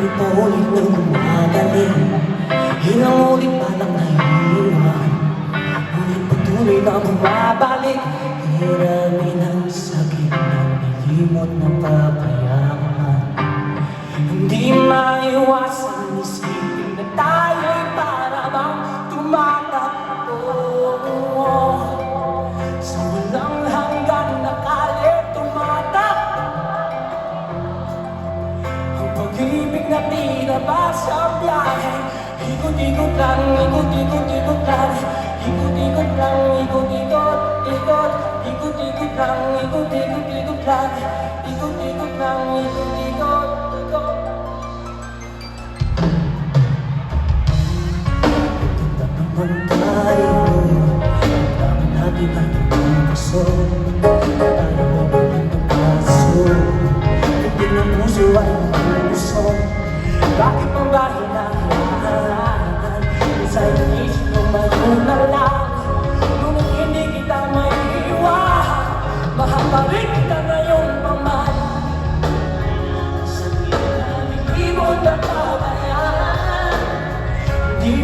Ulit na bumabalik, ilang ulit palang naiiwan, ngunit patuloy na bumabalik. Hiramin ang sakit ng nilimot na papayaman. Hindi maiwasan isipin na tayo'y para bang tumatakbo sa walang hanggan na kalye. Tumatakbo ang pag-ibig na tila ba sa biyahe. Ikot-ikot lang, ikot-ikot-ikot lang, ikot-ikot lang, ikot-ikot, ikot, ikot-ikot lang, ikot-ikot-ikot lang, ikot-ikot lang, ikot-ikot, ikot. Naman tayo, kailangan natin ang puso. Tayo ang paso, hindi ng puso ay puso. Bakit pang ba hinahangaan? Sa inisip mo mayroon na lang, ngunit hindi kita maiiwan. Mahal pa rin kita ngayon pa man. Sa tinanong ibon na pabayan, di